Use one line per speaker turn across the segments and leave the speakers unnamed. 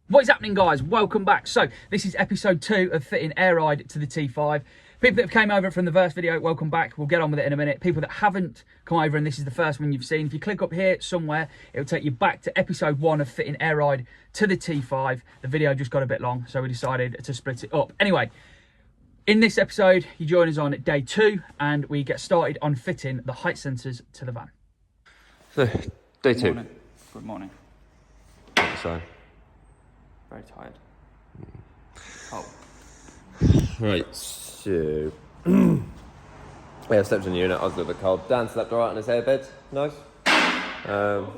What is happening, guys? Welcome back. So this is episode 2 of fitting air ride to the T5. People that have came over from the first video, welcome back. We'll get on with it in a minute. People that haven't come over and this is the first one you've seen, if you click up here somewhere, it'll take you back to episode 1 of fitting air ride to the T5. The video just got a bit long, so we decided to split it up. Anyway, in this episode, you join us on day 2 and we get started on fitting the height sensors to the van.
So, day 2.
Morning. Good morning.
So,
very tired. Oh.
right, so we have stepped in the unit. I was a little bit cold. Dan slept alright on his airbed. Nice.
Little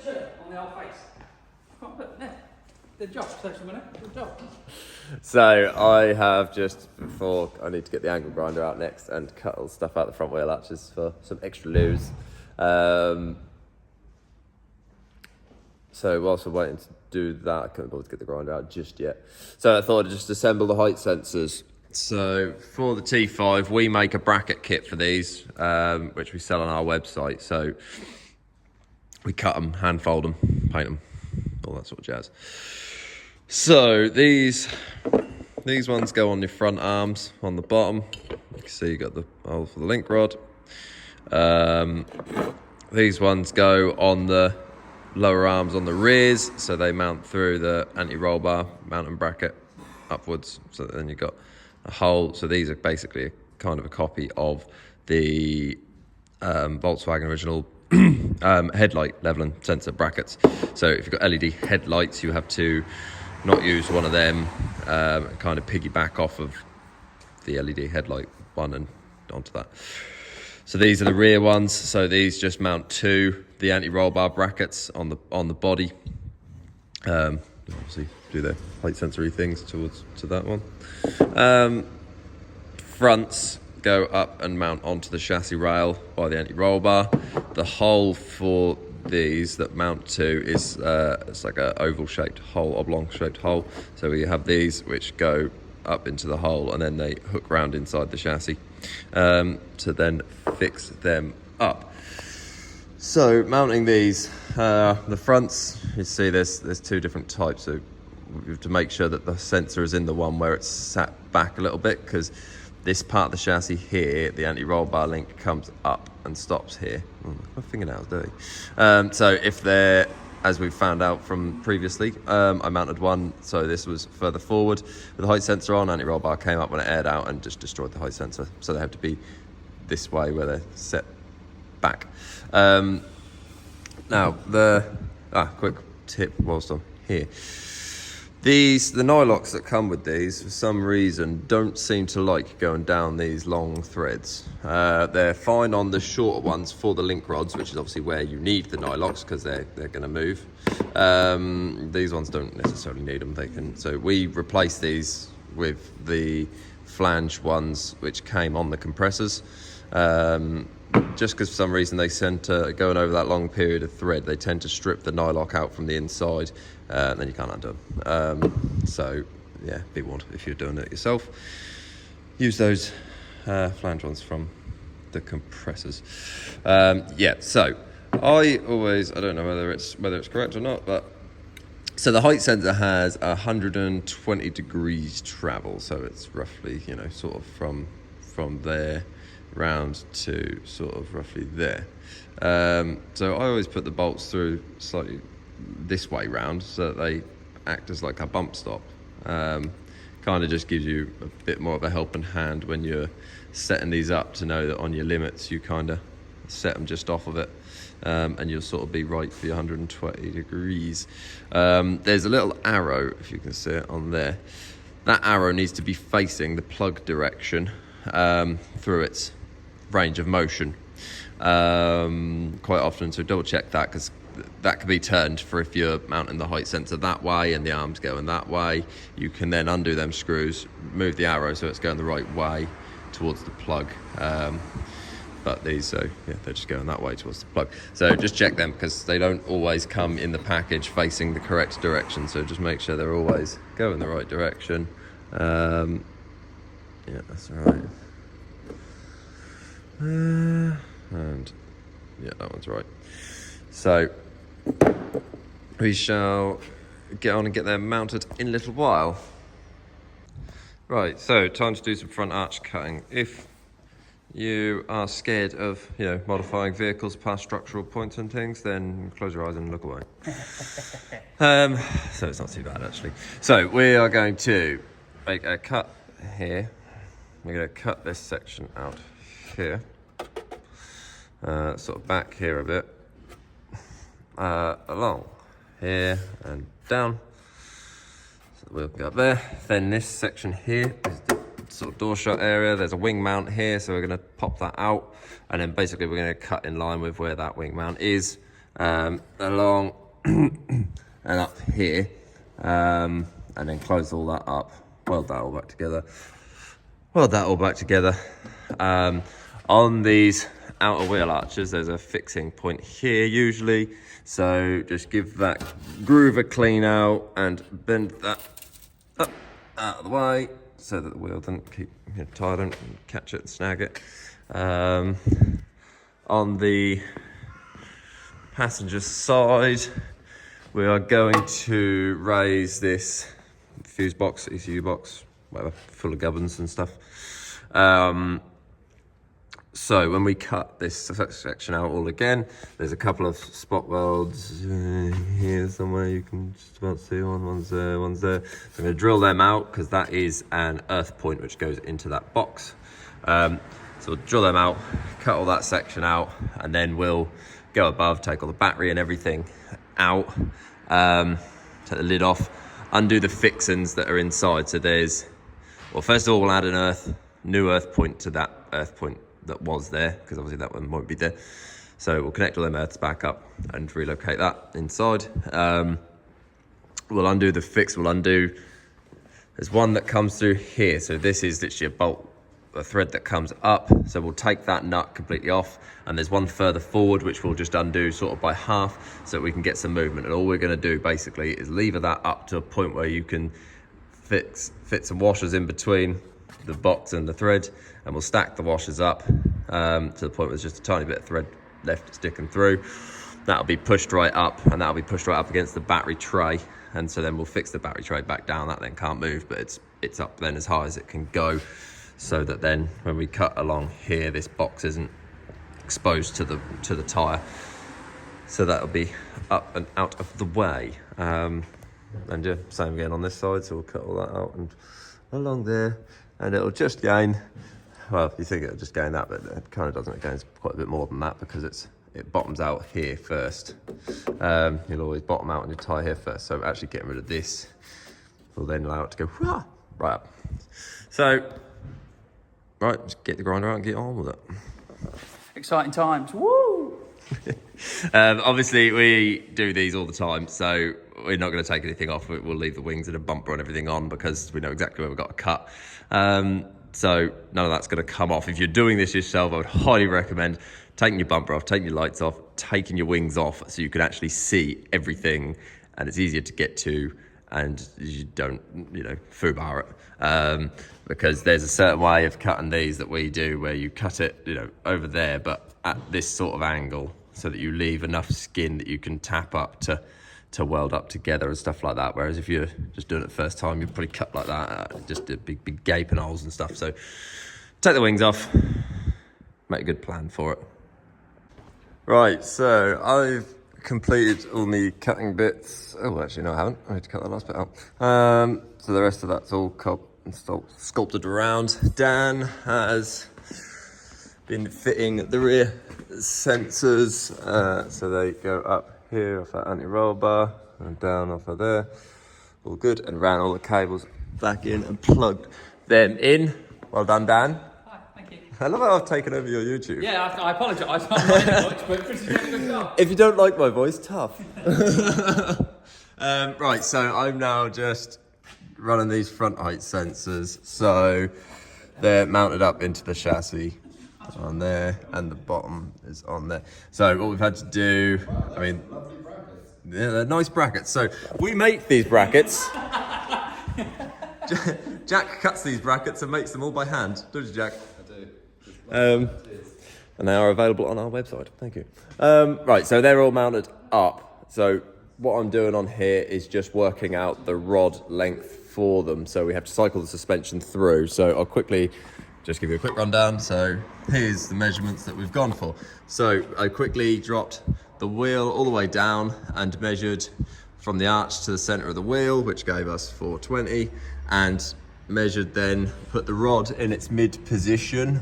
chair on the old face. I can't put there. Good job, good job.
So I have just before I need to get the angle grinder out next and cut all the stuff out the front wheel latches for some extra loose. So whilst we're waiting to do that, I couldn't bother to get the grinder out just yet. So I thought I'd just assemble the height sensors. So for the T5, we make a bracket kit for these, which we sell on our website. So we cut them, hand fold them, paint them, all that sort of jazz. So these ones go on your front arms on the bottom. You can see you got the hole for the link rod. These ones go on the lower arms on the rears, so they mount through the anti-roll bar mounting bracket upwards. So then you've got a hole. So these are basically a kind of a copy of the Volkswagen original headlight leveling sensor brackets. So if you've got LED headlights, you have to not use one of them, kind of piggyback off of the LED headlight one and onto that. So these are the rear ones. So these just mount to the anti-roll bar brackets on the body. Obviously do the height sensory things to that one. Fronts go up and mount onto the chassis rail by the anti-roll bar. The hole for these that mount to is it's like a oval shaped hole, oblong shaped hole. So we have these which go up into the hole and then they hook round inside the chassis to then fix them up. So mounting these, the fronts, you see there's 2 different types. So we have to make sure that the sensor is in the one where it's sat back a little bit, because this part of the chassis here, the anti-roll bar link comes up and stops here. Oh, my fingernails dirty. So if they're, as we've found out from previously, I mounted one, so this was further forward with the height sensor on. Anti-roll bar came up when it aired out and just destroyed the height sensor. So they have to be this way where they're set back. Now, quick tip whilst I'm here. The nylocks that come with these, for some reason, don't seem to like going down these long threads. They're fine on the shorter ones for the link rods, which is obviously where you need the nylocks because they're going to move. These ones don't necessarily need them. So we replace these with the flange ones, which came on the compressors. Just because for some reason they tend to, going over that long period of thread, they tend to strip the nylock out from the inside, and then you can't undo them. So yeah, be warned if you're doing it yourself. Use those flange ones from the compressors. So I don't know whether it's correct or not, but so the height sensor has 120 degrees travel, so it's roughly, sort of from there round to sort of roughly there. So I always put the bolts through slightly this way round so that they act as like a bump stop. Kind of just gives you a bit more of a helping hand when you're setting these up, to know that on your limits you kind of set them just off of it, and you'll sort of be right for your 120 degrees. There's a little arrow, if you can see it on there. That arrow needs to be facing the plug direction through its range of motion quite often, so double check that, because that can be turned for if you're mounting the height sensor that way and the arm's going that way. You can then undo them screws, move the arrow so it's going the right way towards the plug. But these, they're just going that way towards the plug. So just check them, because they don't always come in the package facing the correct direction. So just make sure they're always going the right direction. Yeah, that's right. And yeah, that one's right. So we shall get on and get them mounted in a little while. Right, so time to do some front arch cutting. If you are scared of, modifying vehicles past structural points and things, then close your eyes and look away. So it's not too bad actually. So we are going to make a cut here. We're going to cut this section out here, sort of back here a bit, along here and down. So we'll go up there. Then this section here is the sort of door shut area. There's a wing mount here, so we're going to pop that out, and then basically we're going to cut in line with where that wing mount is, along and up here, and then close all that up, weld that all back together. On these outer wheel arches, there's a fixing point here usually, so just give that groove a clean out and bend that up out of the way so that the wheel doesn't keep tired and catch it and snag it. On the passenger side, we are going to raise this fuse box, ECU box, whatever, full of gubbins and stuff. So when we cut this section out all again, there's a couple of spot welds here somewhere. You can just about see one's there, one's there. So I'm going to drill them out because that is an earth point which goes into that box. So we'll drill them out, cut all that section out, and then we'll go above, take all the battery and everything out, take the lid off, undo the fixings that are inside. So there's, well, first of all, we'll add an new earth point to that earth point that was there, because obviously that one won't be there. So we'll connect all them earths back up and relocate that inside. We'll undo the fix, there's one that comes through here. So this is literally a thread that comes up. So we'll take that nut completely off, and there's one further forward which we'll just undo sort of by half so that we can get some movement. And all we're gonna do basically is lever that up to a point where you can fit some washers in between the box and the thread, and we'll stack the washers up to the point where there's just a tiny bit of thread left sticking through. That'll be pushed right up, and that'll be pushed right up against the battery tray, and so then we'll fix the battery tray back down. That then can't move, but it's up then as high as it can go, so that then when we cut along here, this box isn't exposed to the tire. So that'll be up and out of the way. And yeah, same again on this side, so we'll cut all that out and along there. And it'll just gain, well, you think it'll just gain that, but it kind of doesn't. It gains quite a bit more than that because it bottoms out here first. You'll always bottom out on your tyre here first. So actually getting rid of this will then allow it to go right up. So, right, just get the grinder out and get on with it.
Exciting times, woo!
Obviously, we do these all the time, so we're not going to take anything off. We'll leave the wings and a bumper and everything on because we know exactly where we've got to cut. So none of that's going to come off. If you're doing this yourself, I would highly recommend taking your bumper off, taking your lights off, taking your wings off, so you can actually see everything and it's easier to get to, and you don't, foobar it. Because there's a certain way of cutting these that we do where you cut it, over there, but at this sort of angle, so that you leave enough skin that you can tap up to weld up together and stuff like that. Whereas if you're just doing it first time, you'd probably cut like that, just big gaping holes and stuff. So take the wings off, make a good plan for it. Right, so I've completed all my cutting bits. Oh, actually, no, I haven't. I had to cut that last bit out. So the rest of that's all cut and sculpted around. Dan has been fitting the rear sensors, so they go up here off that anti-roll bar and down off of there. All good, and ran all the cables back in and plugged them in. Well done, Dan.
Hi, thank you.
I love how I've taken over your YouTube.
Yeah, I apologise. I'm not really much, but Chris is doing a good job.
If you don't like my voice, tough. Right, so I'm now just running these front height sensors. So they're mounted up into the chassis on there, and the bottom is on there. So what we've had to do, yeah, they're nice brackets. So we make these brackets. Jack cuts these brackets and makes them all by hand, don't you, Jack? I do. And they are available on our website. Thank you. Right, so they're all mounted up. So what I'm doing on here is just working out the rod length for them. So we have to cycle the suspension through. So I'll quickly just give you a quick rundown. So here's the measurements that we've gone for. So I quickly dropped the wheel all the way down and measured from the arch to the center of the wheel, which gave us 420, and measured then, put the rod in its mid position,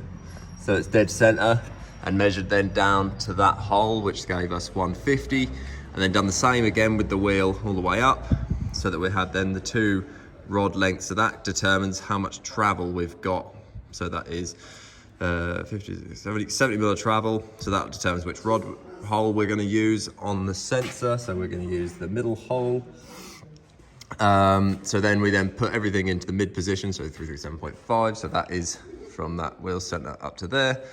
so it's dead center, and measured then down to that hole, which gave us 150, and then done the same again with the wheel all the way up, so that we had then the two rod lengths. So that determines how much travel we've got. So that is 70 mil of travel. So that determines which rod hole we're going to use on the sensor. So we're going to use the middle hole. So then we then put everything into the mid position, so 337.5. So that is from that wheel center up to there.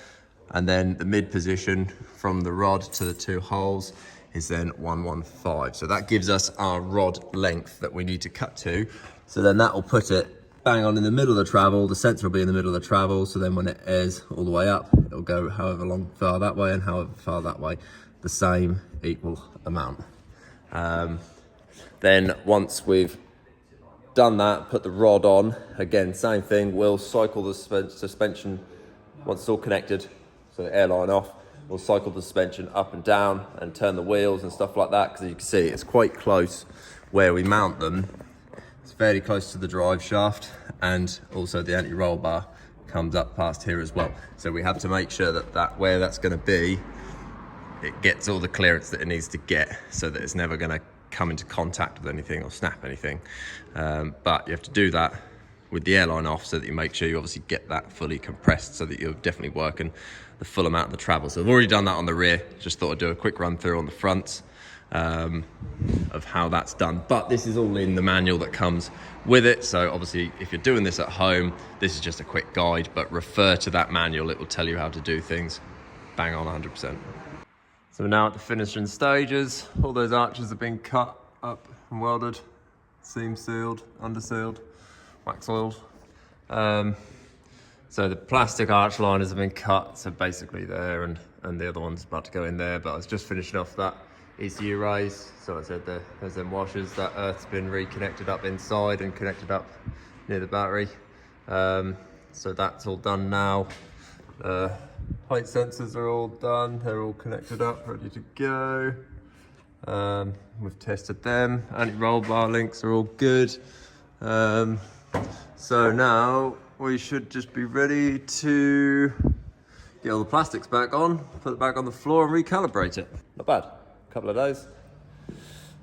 And then the mid position from the rod to the two holes is then 115. So that gives us our rod length that we need to cut to. So then that will put it bang on in the middle of the travel. The sensor will be in the middle of the travel. So then when it airs all the way up, it'll go however long far that way and however far that way, the same equal amount. Then once we've done that, put the rod on, again, same thing, we'll cycle the suspension once it's all connected, so the airline off, we'll cycle the suspension up and down and turn the wheels and stuff like that, because you can see it's quite close where we mount them. It's fairly close to the drive shaft, and also the anti-roll bar comes up past here as well. So we have to make sure that where that's going to be, it gets all the clearance that it needs to get, so that it's never going to come into contact with anything or snap anything. But you have to do that with the airline off, so that you make sure you obviously get that fully compressed, so that you're definitely working the full amount of the travel. So I've already done that on the rear. Just thought I'd do a quick run through on the front of how that's done. But this is all in the manual that comes with it. So obviously if you're doing this at home, this is just a quick guide, but refer to that manual. It will tell you how to do things bang on 100%. So we're now at the finishing stages. All those arches have been cut up and welded, seam sealed, under sealed, wax oiled. So the plastic arch liners have been cut, so basically there, and the other one's about to go in there, but I was just finishing off that ECU raise. So I said there's them washers, that earth's been reconnected up inside and connected up near the battery. So that's all done now. Height sensors are all done, they're all connected up, ready to go. We've tested them, anti-roll bar links are all good. So now we should just be ready to get all the plastics back on, put it back on the floor and recalibrate it. Not bad, a couple of days.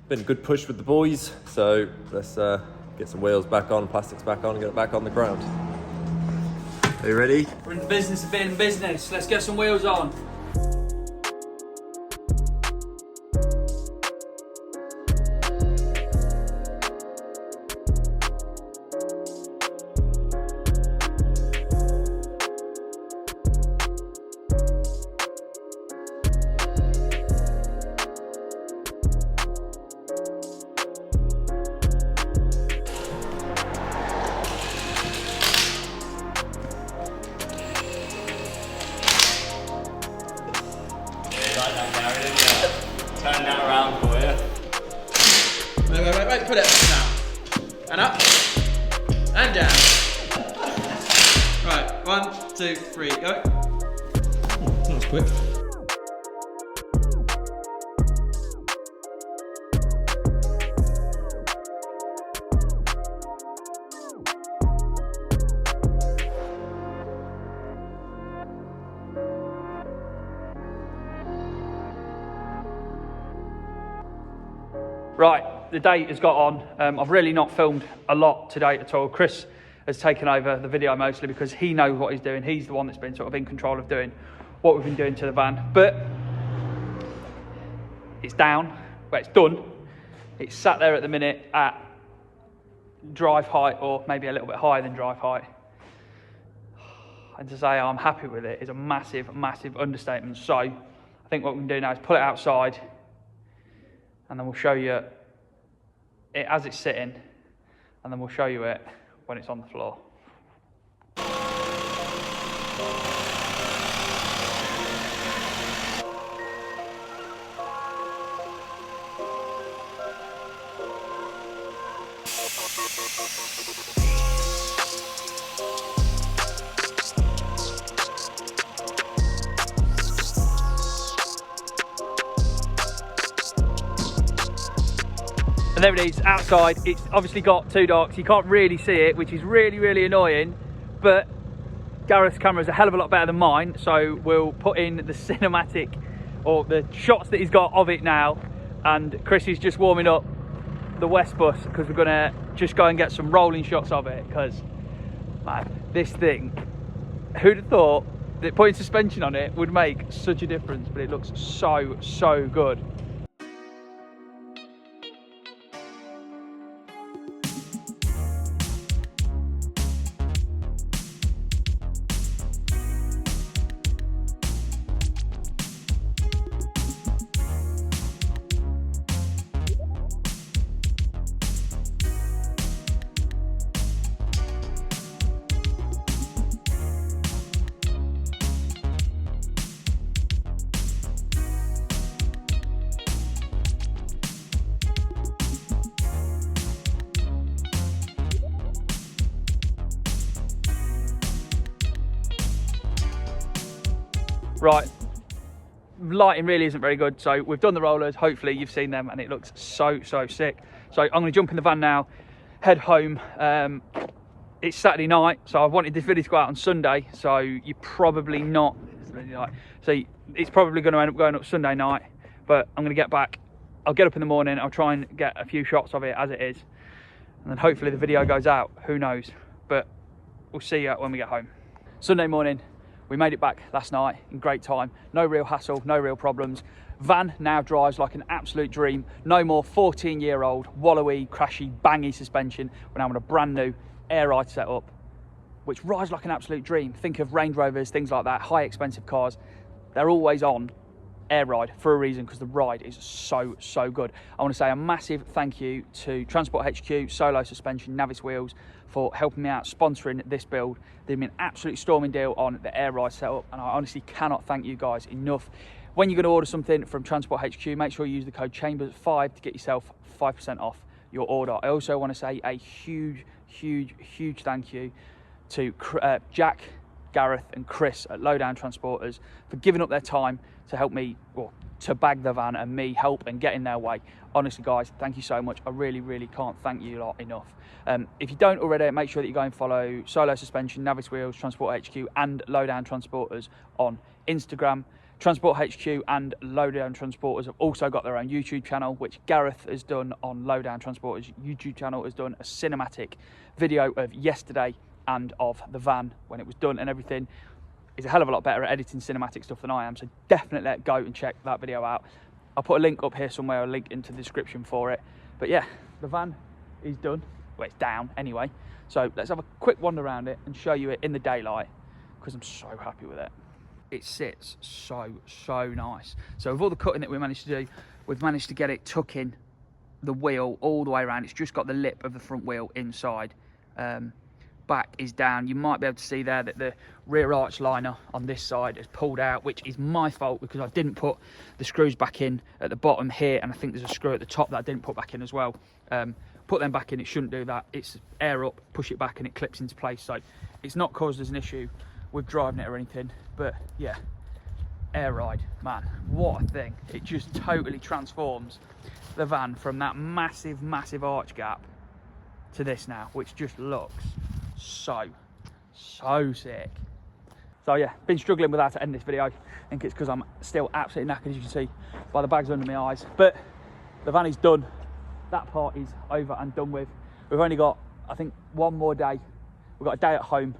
Been a good push with the boys, so let's get some wheels back on, plastics back on and get it back on the ground. Are you ready?
We're in the business of being in business. Let's get some wheels on.
Turn that around for you.
Wait, put it down. And up. And down. Right, 1, 2, 3, go. Oh, that was quick. Right, the day has got on. I've really not filmed a lot today at all. Chris has taken over the video mostly because he knows what he's doing. He's the one that's been sort of in control of doing what we've been doing to the van. But it's down, well, it's done. It's sat there at the minute at drive height, or maybe a little bit higher than drive height. And to say I'm happy with it is a massive, massive understatement. So I think what we can do now is pull it outside, and then we'll show you it as it's sitting, and then we'll show you it when it's on the floor. And there it is, outside. It's obviously got two docks. You can't really see it, which is really, really annoying. But Gareth's camera is a hell of a lot better than mine, so we'll put in the cinematic, or the shots that he's got of it now. And Chris is just warming up the West bus, because we're gonna just go and get some rolling shots of it, because, man, this thing, who'd have thought that putting suspension on it would make such a difference, but it looks so, so good. Right, lighting really isn't very good, so we've done the rollers. Hopefully you've seen them and it looks so, so sick. So I'm going to jump in the van now, head home. It's Saturday night, so I wanted this video to go out on Sunday, so you're probably not, so it's probably going to end up going up Sunday night, but I'm going to get back. I'll get up in the morning, I'll try and get a few shots of it as it is, and then hopefully the video goes out, who knows, but we'll see you when we get home. Sunday morning. We made it back last night in great time. No real hassle, no real problems. Van now drives like an absolute dream. No more 14-year-old wallowy, crashy, bangy suspension. We're now on a brand new air ride setup, which rides like an absolute dream. Think of Range Rovers, things like that, high expensive cars. They're always on air ride for a reason, because the ride is so, so good. I want to say a massive thank you to Transport HQ, So Low Suspension, Navis Wheels, for helping me out, sponsoring this build. They've been an absolutely storming deal on the air ride setup, and I honestly cannot thank you guys enough. When you're going to order something from Transport HQ, make sure you use the code CHAMBERS5 to get yourself 5% off your order. I also want to say a huge, huge, huge thank you to Jack, Gareth and Chris at Lowdown Transporters for giving up their time to help me, or to bag the van and me help and get in their way. Honestly guys, thank you so much. I really, really can't thank you lot enough. If you don't already, make sure that you go and follow So Low Suspension, Navis Wheels, Transport HQ and Lowdown Transporters on Instagram. Transport HQ and Lowdown Transporters have also got their own YouTube channel, which Gareth has done on Lowdown Transporters YouTube channel, has done a cinematic video of yesterday and of the van when it was done and everything. He's a hell of a lot better at editing cinematic stuff than I am, so definitely go and check that video out. I'll put a link up here somewhere, a link into the description for it. But yeah, the van is done. Well, it's down anyway. So let's have a quick wander around it and show you it in the daylight, because I'm so happy with it. It sits so, so nice. So with all the cutting that we managed to do, we've managed to get it tucking the wheel all the way around. It's just got the lip of the front wheel inside. Back is down. You might be able to see there that the rear arch liner on this side is pulled out, which is my fault because I didn't put the screws back in at the bottom here, and I think there's a screw at the top that I didn't put back in as well. Put them back in, it shouldn't do that. It's air up, push it back and it clips into place, so it's not caused us an issue with driving it or anything. But yeah, air ride, man, what a thing. It just totally transforms the van from that massive, massive arch gap to this now, which just looks so sick. So yeah, been struggling with how to end this video. I think it's because I'm still absolutely knackered, as you can see by the bags under my eyes. But the van is done. That part is over and done with. We've only got, I think, one more day. We've got a day at home,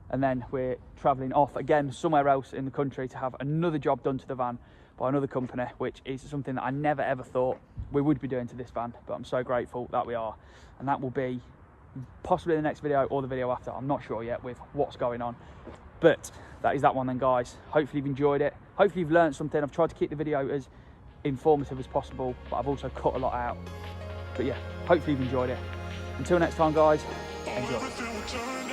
and then we're travelling off again somewhere else in the country to have another job done to the van by another company, which is something that I never ever thought we would be doing to this van, but I'm so grateful that we are. And that will be possibly the next video or the video after. I'm not sure yet with what's going on, but that is that one then, guys. Hopefully you've enjoyed it. Hopefully you've learned something. I've tried to keep the video as informative as possible, but I've also cut a lot out. But yeah, hopefully you've enjoyed it. Until next time, guys, enjoy.